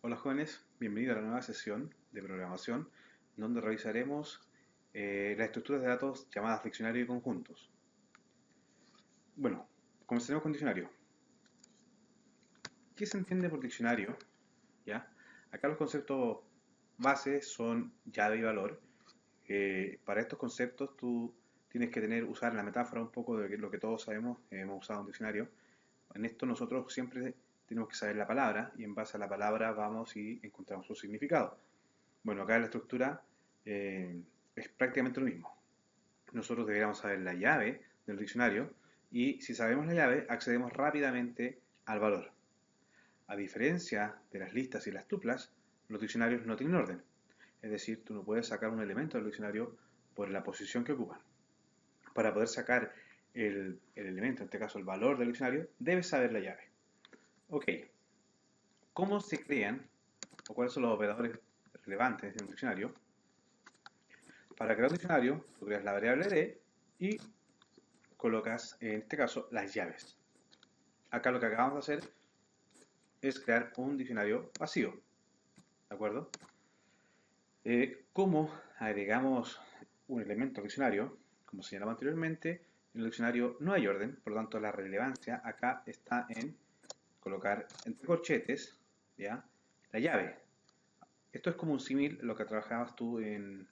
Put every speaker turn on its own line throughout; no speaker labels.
Hola jóvenes, bienvenidos a la nueva sesión de programación donde revisaremos las estructuras de datos llamadas diccionario y conjuntos. Bueno, comenzaremos con diccionario. ¿Qué se entiende por diccionario? ¿Ya? Acá los conceptos bases son llave y valor. Para estos conceptos tú tienes que usar la metáfora un poco de lo que todos sabemos, hemos usado un diccionario. En esto nosotros siempre tenemos que saber la palabra y en base a la palabra vamos y encontramos su significado. Bueno, acá la estructura es prácticamente lo mismo. Nosotros deberíamos saber la llave del diccionario y si sabemos la llave accedemos rápidamente al valor. A diferencia de las listas y las tuplas, los diccionarios no tienen orden. Es decir, tú no puedes sacar un elemento del diccionario por la posición que ocupan. Para poder sacar el elemento, en este caso el valor del diccionario, debes saber la llave. Ok, ¿cómo se crean o cuáles son los operadores relevantes de un diccionario? Para crear un diccionario, tú creas la variable d y colocas, en este caso, las llaves. Acá lo que acabamos de hacer es crear un diccionario vacío. ¿De acuerdo? ¿Cómo agregamos un elemento al diccionario? Como señalaba anteriormente, en el diccionario no hay orden, por lo tanto la relevancia acá está en colocar entre corchetes, ¿ya?, la llave. Esto es como un símil lo que trabajabas tú en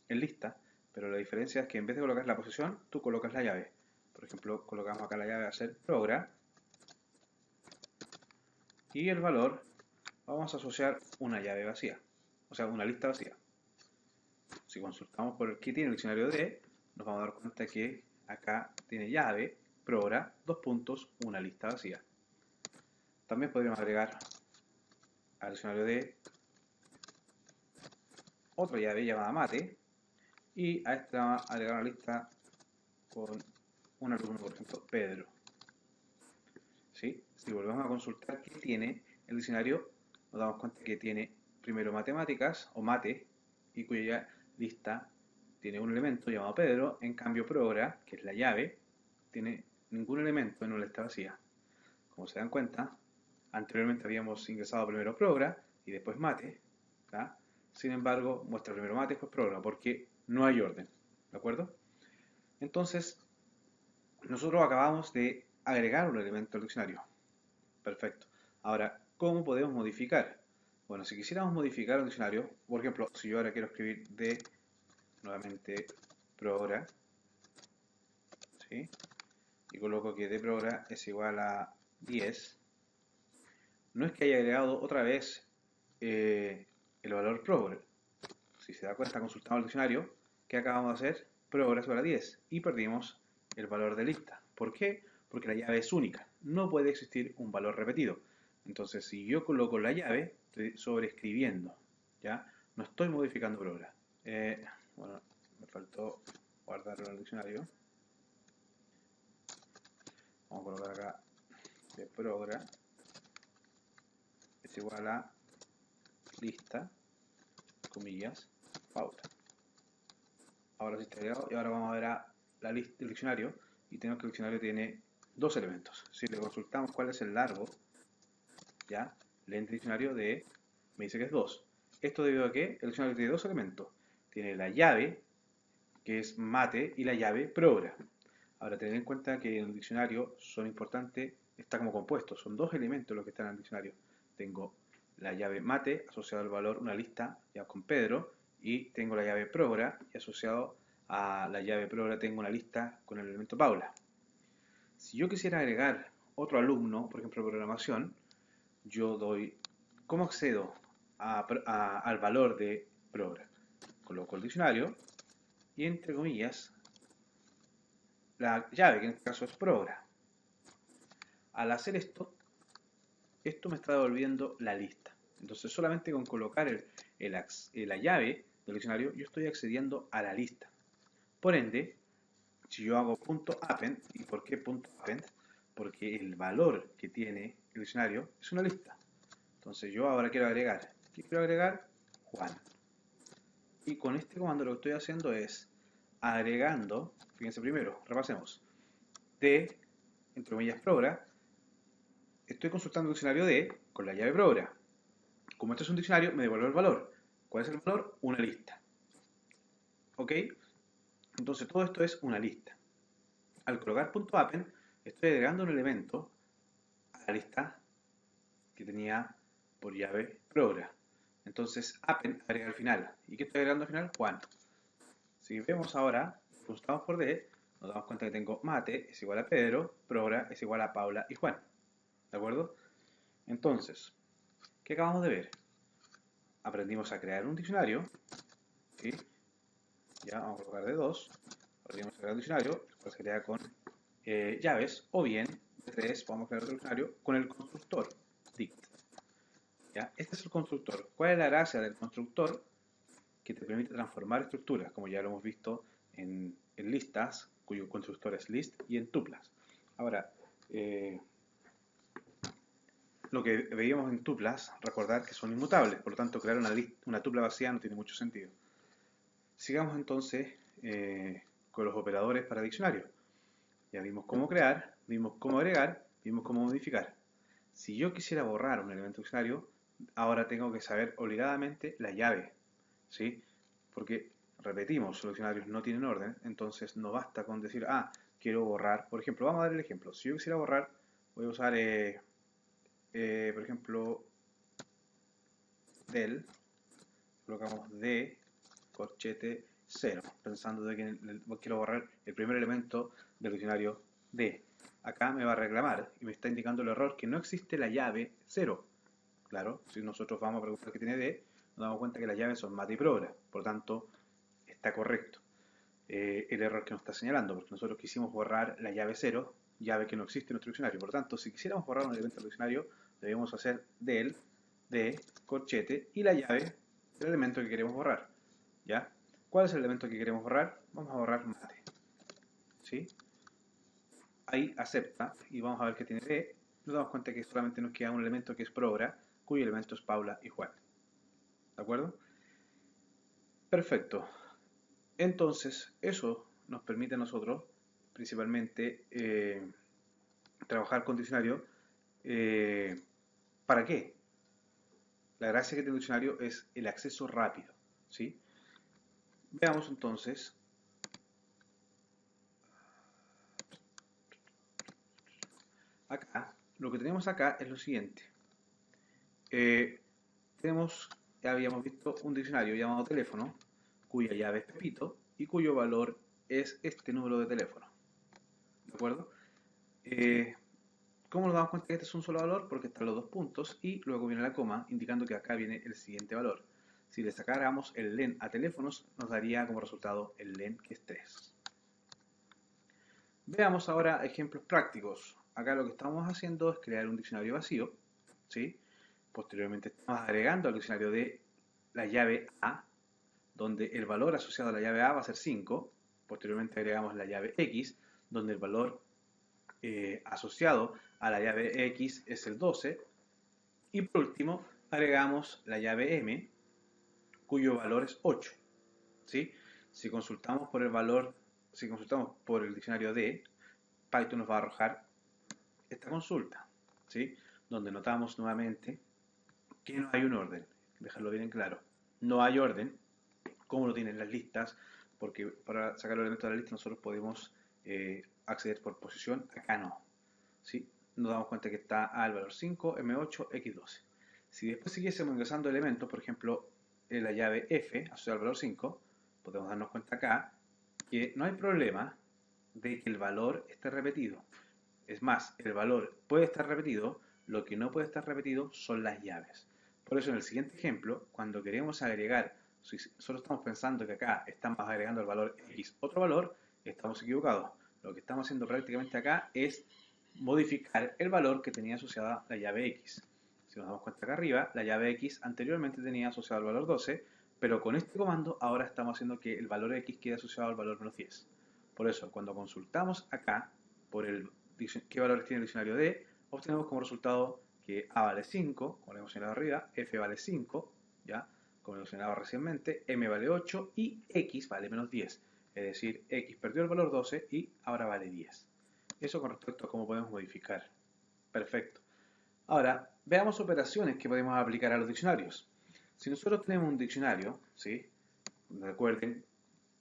lista, pero la diferencia es que en vez de colocar la posición, tú colocas la llave. Por ejemplo, colocamos acá la llave a ser progra y el valor vamos a asociar una llave vacía, o sea, una lista vacía. Si consultamos por el que tiene el diccionario D, nos vamos a dar cuenta que acá tiene llave, progra, dos puntos, una lista vacía. También podríamos agregar al diccionario D otra llave llamada mate y a esta vamos a agregar una lista con un alumno, por ejemplo, Pedro. ¿Sí? Si volvemos a consultar qué tiene el diccionario, nos damos cuenta que tiene primero matemáticas o mate y cuya lista tiene un elemento llamado Pedro. En cambio progra, que es la llave, tiene ningún elemento en una lista vacía. Como se dan cuenta, anteriormente habíamos ingresado primero progra y después mate, ¿tá? Sin embargo, muestra primero mate y después progra porque no hay orden, ¿de acuerdo? Entonces, nosotros acabamos de agregar un elemento al diccionario. Perfecto. Ahora, ¿cómo podemos modificar? Bueno, si quisiéramos modificar un diccionario, por ejemplo, si yo ahora quiero escribir de, nuevamente, progra, ¿sí?, y coloco que de progra es igual a 10, no es que haya agregado otra vez el valor progra. Si se da cuenta, consultamos el diccionario, ¿qué acabamos de hacer? Progra es igual a 10 y perdimos el valor de lista. ¿Por qué? Porque la llave es única. No puede existir un valor repetido. Entonces, si yo coloco la llave, estoy sobreescribiendo, ¿ya? No estoy modificando progra. Bueno, me faltó guardarlo en el diccionario. Vamos a colocar acá de progra es igual a lista, comillas, pauta. Ahora sí está agregado y ahora vamos a ver a la lista del diccionario y tenemos que el diccionario tiene dos elementos. Si le consultamos cuál es el largo, ya, el diccionario de me dice que es 2. Esto debido a que el diccionario tiene dos elementos. Tiene la llave, que es mate, y la llave progra. Ahora, tener en cuenta que en el diccionario son importantes, está como compuesto, son dos elementos los que están en el diccionario. Tengo la llave mate asociado al valor una lista ya con Pedro y tengo la llave progra y asociado a la llave progra tengo una lista con el elemento Paula. Si yo quisiera agregar otro alumno, por ejemplo programación, yo doy, ¿cómo accedo al valor de progra? Coloco el diccionario y entre comillas la llave, que en este caso es progra. Al hacer esto, esto me está devolviendo la lista. Entonces solamente con colocar la llave del diccionario yo estoy accediendo a la lista. Por ende, si yo hago .append, ¿y por qué .append? Porque el valor que tiene el diccionario es una lista. Entonces yo ahora quiero agregar, ¿qué quiero agregar? Juan. Y con este comando lo que estoy haciendo es agregando, fíjense primero, repasemos, de, entre comillas, progra, estoy consultando el diccionario D con la llave progra. Como esto es un diccionario, me devuelve el valor. ¿Cuál es el valor? Una lista. ¿Ok? Entonces todo esto es una lista. Al colocar .append, estoy agregando un elemento a la lista que tenía por llave progra. Entonces append agrega al final. ¿Y qué estoy agregando al final? Juan. Si vemos ahora, consultamos por D, nos damos cuenta que tengo Mate es igual a Pedro, Progra es igual a Paula y Juan. ¿De acuerdo? Entonces, ¿qué acabamos de ver? Aprendimos a crear un diccionario, ¿sí? Ya vamos a colocar de 2. Aprendimos a crear un diccionario, el cual se crea con llaves, o bien de 3 podemos crear otro diccionario con el constructor dict. ¿Ya? Este es el constructor. ¿Cuál es la gracia del constructor? Que te permite transformar estructuras, como ya lo hemos visto en listas, cuyo constructor es list, y en tuplas. Ahora, lo que veíamos en tuplas, recordar que son inmutables, por lo tanto crear una tupla vacía no tiene mucho sentido. Sigamos entonces con los operadores para diccionario. Ya vimos cómo crear, vimos cómo agregar, vimos cómo modificar. Si yo quisiera borrar un elemento diccionario, ahora tengo que saber obligadamente la llave, ¿sí? Porque, repetimos, los diccionarios no tienen orden, entonces no basta con decir, quiero borrar. Por ejemplo, vamos a dar el ejemplo. Si yo quisiera borrar, voy a usar, por ejemplo, del, colocamos D, corchete 0, pensando de que quiero borrar el primer elemento del diccionario D. Acá me va a reclamar y me está indicando el error que no existe la llave 0. Claro, si nosotros vamos a preguntar qué tiene D, nos damos cuenta que las llaves son mate y progra, por tanto está correcto el error que nos está señalando, porque nosotros quisimos borrar la llave 0, llave que no existe en nuestro diccionario. Por tanto, si quisiéramos borrar un elemento del diccionario, debemos hacer del, de, corchete y la llave del elemento que queremos borrar. ¿Ya? ¿Cuál es el elemento que queremos borrar? Vamos a borrar mate. ¿Sí? Ahí acepta y vamos a ver que tiene D. Nos damos cuenta que solamente nos queda un elemento que es progra, cuyo elemento es Paula y Juan. ¿De acuerdo? Perfecto. Entonces, eso nos permite a nosotros, principalmente, trabajar con diccionario. ¿Para qué? La gracia que tiene el diccionario es el acceso rápido, ¿sí? Veamos entonces. Acá, lo que tenemos acá es lo siguiente. Ya habíamos visto un diccionario llamado teléfono, cuya llave es Pepito y cuyo valor es este número de teléfono. ¿De acuerdo? ¿Cómo nos damos cuenta que este es un solo valor? Porque están los dos puntos y luego viene la coma, indicando que acá viene el siguiente valor. Si le sacáramos el len a teléfonos, nos daría como resultado el len, que es 3. Veamos ahora ejemplos prácticos. Acá lo que estamos haciendo es crear un diccionario vacío, ¿sí? Posteriormente estamos agregando al diccionario de la llave A, donde el valor asociado a la llave A va a ser 5. Posteriormente agregamos la llave X, donde el valor asociado a la llave X es el 12. Y por último, agregamos la llave M, cuyo valor es 8. ¿Sí? Si consultamos por el diccionario D, Python nos va a arrojar esta consulta, ¿sí? Donde notamos nuevamente que no hay un orden. Dejarlo bien en claro. No hay orden, como lo tienen las listas, porque para sacar los elementos de la lista nosotros podemos acceder por posición, acá no. ¿Sí? Nos damos cuenta que está A el valor 5, M8, X12. Si después siguiésemos ingresando elementos, por ejemplo, en la llave F asociada al valor 5, podemos darnos cuenta acá que no hay problema de que el valor esté repetido. Es más, el valor puede estar repetido, lo que no puede estar repetido son las llaves. Por eso en el siguiente ejemplo, cuando queremos agregar, si solo estamos pensando que acá estamos agregando el valor X otro valor, estamos equivocados. Lo que estamos haciendo prácticamente acá es modificar el valor que tenía asociada la llave X. Si nos damos cuenta acá arriba, la llave X anteriormente tenía asociado el valor 12, pero con este comando ahora estamos haciendo que el valor X quede asociado al valor menos 10. Por eso, cuando consultamos acá por qué valores tiene el diccionario D, obtenemos como resultado que A vale 5, como lo hemos señalado arriba, F vale 5, ¿ya? Como lo mencionaba recientemente, M vale 8 y X vale menos 10. Es decir, X perdió el valor 12 y ahora vale 10. Eso con respecto a cómo podemos modificar. Perfecto. Ahora, veamos operaciones que podemos aplicar a los diccionarios. Si nosotros tenemos un diccionario, ¿sí? Recuerden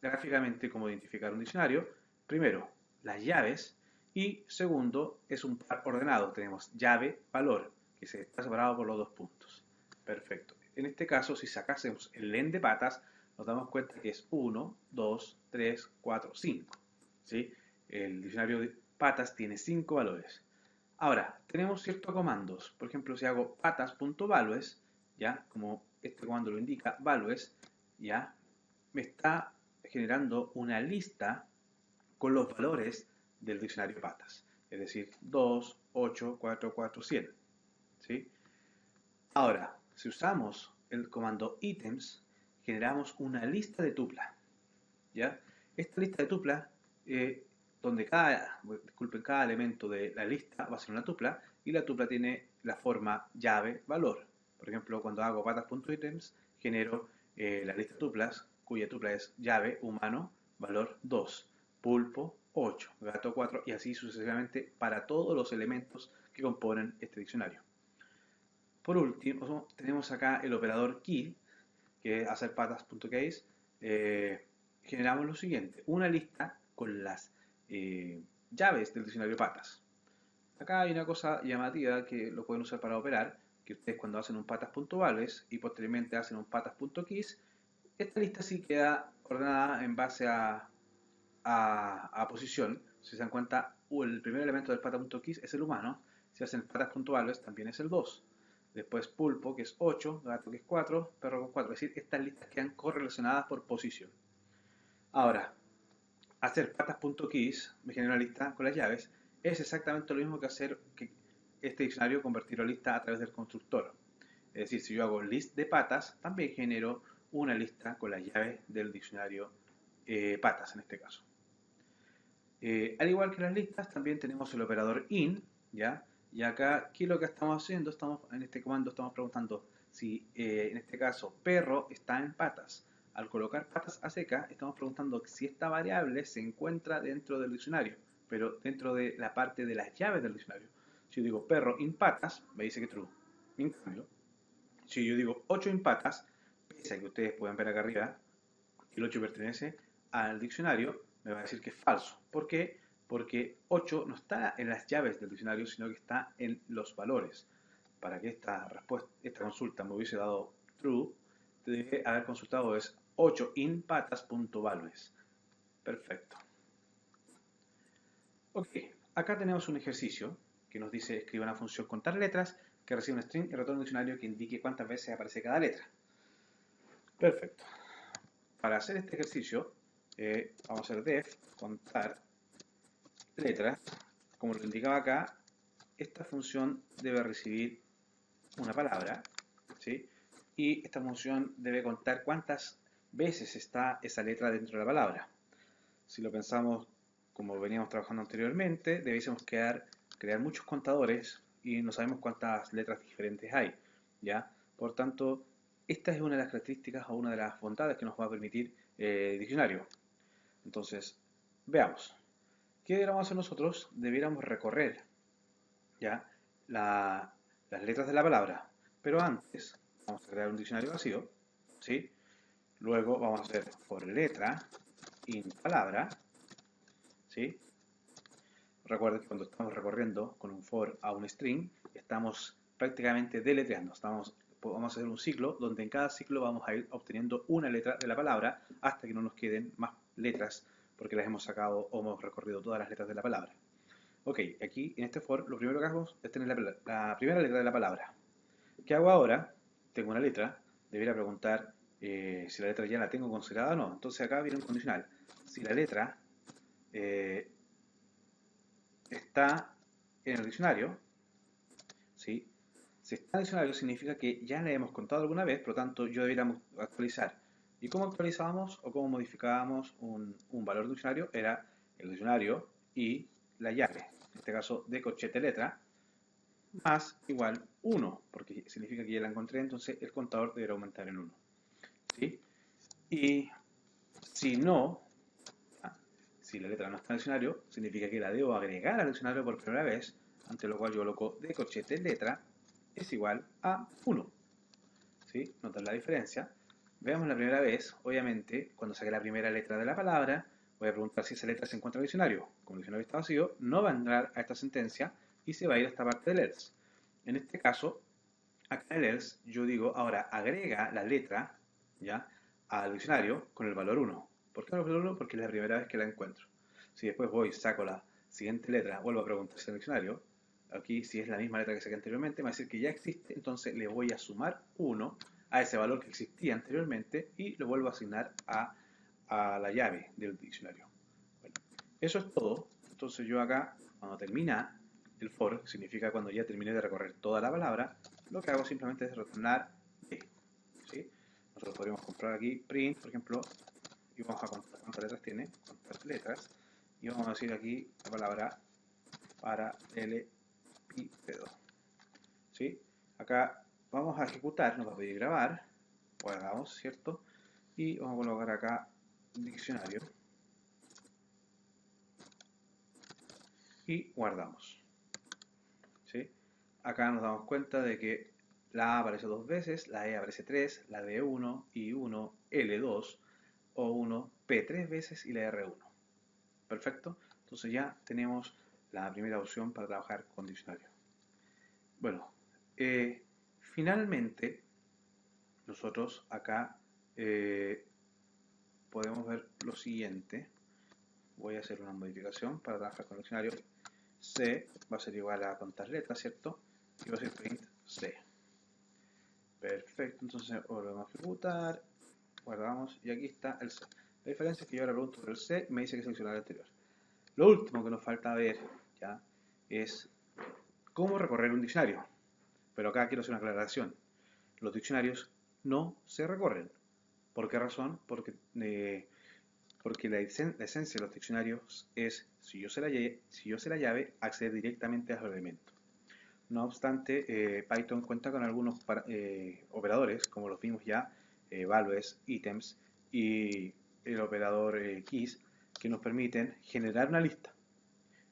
gráficamente cómo identificar un diccionario. Primero, las llaves. Y segundo, es un par ordenado. Tenemos llave, valor, que se está separado por los dos puntos. Perfecto. En este caso, si sacásemos el len de patas, nos damos cuenta que es 1, 2, 3, 4, 5. ¿Sí? El diccionario de patas tiene 5 valores. Ahora, tenemos ciertos comandos. Por ejemplo, si hago patas.values, ya, como este comando lo indica, values, ya, me está generando una lista con los valores del diccionario patas. Es decir, 2, 8, 4, 4, 100. ¿Sí? Ahora, si usamos el comando items, generamos una lista de tupla. ¿Ya? Esta lista de tupla, donde cada elemento de la lista va a ser una tupla, y la tupla tiene la forma llave, valor. Por ejemplo, cuando hago patas.items, genero la lista de tuplas, cuya tupla es llave, humano, valor 2, pulpo 8, gato 4, y así sucesivamente para todos los elementos que componen este diccionario. Por último, tenemos acá el operador key, que es hacer patas.case. Generamos lo siguiente, una lista con las llaves del diccionario patas. Acá hay una cosa llamativa que lo pueden usar para operar, que ustedes cuando hacen un patas.values y posteriormente hacen un patas.keys, esta lista sí queda ordenada en base a posición. Si se dan cuenta, el primer elemento del patas.keys es el humano, si hacen patas.values también es el 2. Después pulpo, que es 8, gato, que es 4, perro con 4. Es decir, estas listas quedan correlacionadas por posición. Ahora, hacer patas.keys me genera una lista con las llaves. Es exactamente lo mismo que hacer que este diccionario convertirlo a lista a través del constructor. Es decir, si yo hago list de patas, también genero una lista con las llaves del diccionario patas en este caso. Al igual que las listas, también tenemos el operador in, ¿ya? Y acá, ¿qué es lo que estamos haciendo? En este comando estamos preguntando si, en este caso, perro está en patas. Al colocar patas a seca, estamos preguntando si esta variable se encuentra dentro del diccionario, pero dentro de la parte de las llaves del diccionario. Si yo digo perro in patas, me dice que true. En cambio, si yo digo 8 in patas, pese a que ustedes pueden ver acá arriba, el 8 pertenece al diccionario, me va a decir que es falso. ¿Por qué? Porque 8 no está en las llaves del diccionario, sino que está en los valores. Para que esta consulta me hubiese dado true, debe haber consultado es 8 in patas.values. Perfecto. Ok, acá tenemos un ejercicio que nos dice escribe una función contar letras que recibe un string y retorna un diccionario que indique cuántas veces aparece cada letra. Perfecto. Para hacer este ejercicio, vamos a hacer def contar letras. Como lo indicaba acá, esta función debe recibir una palabra, ¿sí? Y esta función debe contar cuántas veces está esa letra dentro de la palabra. Si lo pensamos como veníamos trabajando anteriormente, debiésemos crear muchos contadores y no sabemos cuántas letras diferentes hay, ¿ya? Por tanto, esta es una de las características o una de las bondades que nos va a permitir el diccionario. Entonces, veamos. ¿Qué deberíamos hacer nosotros? Debiéramos recorrer ya las letras de la palabra. Pero antes, vamos a crear un diccionario vacío, ¿sí? Luego vamos a hacer for letra in palabra, ¿sí? Recuerden que cuando estamos recorriendo con un for a un string, estamos prácticamente deletreando. Vamos a hacer un ciclo donde en cada ciclo vamos a ir obteniendo una letra de la palabra hasta que no nos queden más letras porque las hemos sacado o hemos recorrido todas las letras de la palabra. Ok, aquí en este for lo primero que hagamos es tener la primera letra de la palabra. ¿Qué hago ahora? Tengo una letra, debería preguntar si la letra ya la tengo considerada o no. Entonces acá viene un condicional. Si la letra está en el diccionario, ¿sí? Si está en el diccionario significa que ya la hemos contado alguna vez, por lo tanto yo debería actualizar. ¿Y cómo actualizábamos o cómo modificábamos un valor de diccionario? Era el diccionario y la llave, en este caso de corchete letra, más igual 1, porque significa que ya la encontré, entonces el contador deberá aumentar en 1. ¿Sí? Y si no, si la letra no está en el diccionario, significa que la debo agregar al diccionario por primera vez, ante lo cual yo coloco de corchete letra es igual a 1. ¿Sí? Notan la diferencia. Veamos la primera vez. Obviamente, cuando saque la primera letra de la palabra, voy a preguntar si esa letra se encuentra en el diccionario. Como el diccionario está vacío, no va a entrar a esta sentencia y se va a ir a esta parte del else. En este caso, acá en el else, yo digo, ahora agrega la letra, ¿ya?, al diccionario con el valor 1. ¿Por qué el valor 1? Porque es la primera vez que la encuentro. Si después voy, saco la siguiente letra, vuelvo a preguntar si en el diccionario, aquí si es la misma letra que saqué anteriormente, me va a decir que ya existe, entonces le voy a sumar 1 a ese valor que existía anteriormente y lo vuelvo a asignar a la llave del diccionario. Bueno, eso es todo. Entonces yo acá, cuando termina el for, significa cuando ya terminé de recorrer toda la palabra, lo que hago simplemente es retornar D. ¿Sí? Nosotros podríamos comprar aquí print, por ejemplo, y vamos a contar cuántas letras tiene, cuántas letras, y vamos a decir aquí la palabra paralelepípedo. ¿Sí? Acá vamos a ejecutar, nos va a pedir grabar, pues hagamos, ¿cierto? Y vamos a colocar acá diccionario y guardamos. ¿Sí? Acá nos damos cuenta de que la A aparece 2 veces, la E aparece 3, la D 1, I 1, L 2, O 1, P 3 veces y la R 1. Perfecto. Entonces ya tenemos la primera opción para trabajar con diccionario. Bueno, finalmente nosotros acá podemos ver lo siguiente. Voy a hacer una modificación para trabajar con el diccionario. C va a ser igual a contar letras, ¿cierto? Y va a ser print C. Perfecto, entonces volvemos a ejecutar, guardamos y aquí está el C. La diferencia es que yo ahora pregunto por el C y me dice que seleccionar el anterior. Lo último que nos falta ver ya es cómo recorrer un diccionario. Pero acá quiero hacer una aclaración. Los diccionarios no se recorren. ¿Por qué razón? Porque la esencia de los diccionarios es, si yo sé la llave, acceder directamente a los elementos. No obstante, Python cuenta con algunos operadores, como los vimos ya, values, items y el operador keys, que nos permiten generar una lista.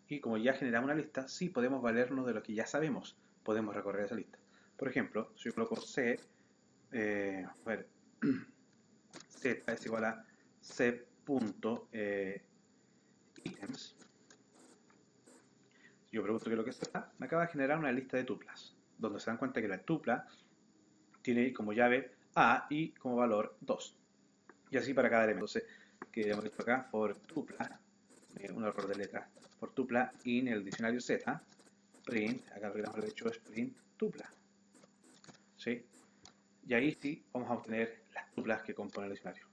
Y como ya generamos una lista, sí podemos valernos de lo que ya sabemos, podemos recorrer esa lista. Por ejemplo, si yo coloco C, a ver, Z es igual a C.items. Yo pregunto qué es lo que es Z, me acaba de generar una lista de tuplas, donde se dan cuenta que la tupla tiene como llave A y como valor 2. Y así para cada elemento. Entonces, que hemos visto acá, for tupla, un error de letra, for tupla in el diccionario Z, print, acá lo que hemos hecho es print tupla. ¿Sí? Y ahí sí vamos a obtener las tuplas que componen el diccionario.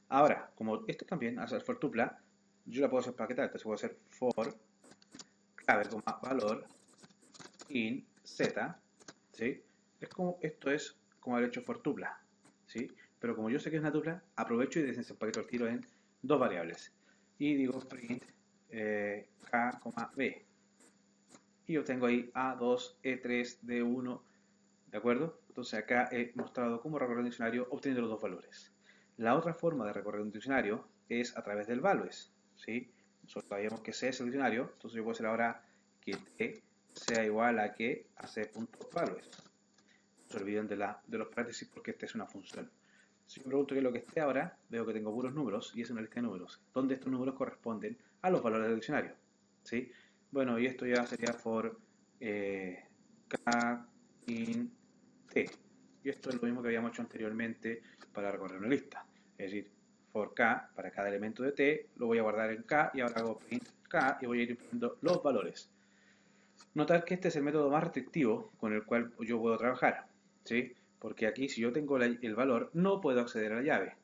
Ahora, como esto también, hacer for tupla, yo la puedo hacer paquetada, entonces puedo hacer for clave, valor in z, ¿sí? Esto es como haber hecho for tupla, ¿sí? Pero como yo sé que es una tupla, aprovecho y desempaqueto el tiro en dos variables. Y digo print k, b. Y obtengo ahí A2, E3, D1, ¿de acuerdo? Entonces acá he mostrado cómo recorrer un diccionario obteniendo los dos valores. La otra forma de recorrer un diccionario es a través del values, ¿sí? Nosotros sabíamos que C es el diccionario, entonces yo puedo hacer ahora que T sea igual a que a C.values. No se olviden de los paréntesis porque esta es una función. Si yo pregunto qué es lo que esté ahora, veo que tengo puros números y es una lista de números, donde estos números corresponden a los valores del diccionario, ¿sí? Bueno, y esto ya sería for k in t. Y esto es lo mismo que habíamos hecho anteriormente para recorrer una lista. Es decir, for k, para cada elemento de t, lo voy a guardar en k y ahora hago print k y voy a ir imprimiendo los valores. Notar que este es el método más restrictivo con el cual yo puedo trabajar, ¿sí? Porque aquí si yo tengo el valor no puedo acceder a la llave.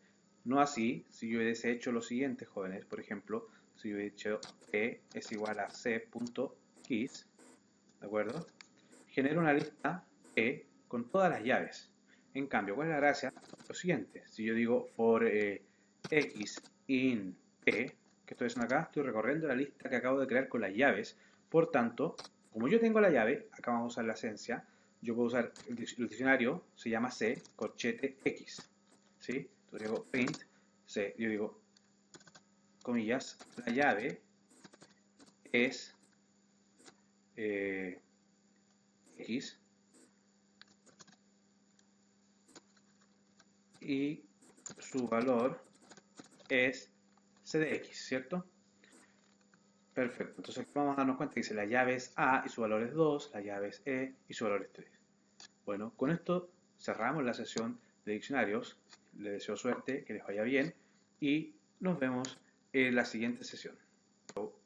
No así si yo hubiese hecho lo siguiente, jóvenes. Por ejemplo, si yo hubiese hecho e es igual a c.keys, ¿de acuerdo? Genero una lista e con todas las llaves. En cambio, ¿cuál es la gracia? Lo siguiente, si yo digo for x in p, que estoy haciendo acá, estoy recorriendo la lista que acabo de crear con las llaves. Por tanto, como yo tengo la llave, acá vamos a usar la esencia, yo puedo usar el diccionario, se llama C, corchete X. ¿Sí? Entonces digo print C, yo digo, comillas, la llave es X, y su valor es c de x, ¿cierto? Perfecto, entonces vamos a darnos cuenta que dice la llave es A y su valor es 2, la llave es E y su valor es 3. Bueno, con esto cerramos la sesión de diccionarios. Les deseo suerte, que les vaya bien y nos vemos en la siguiente sesión. Chau.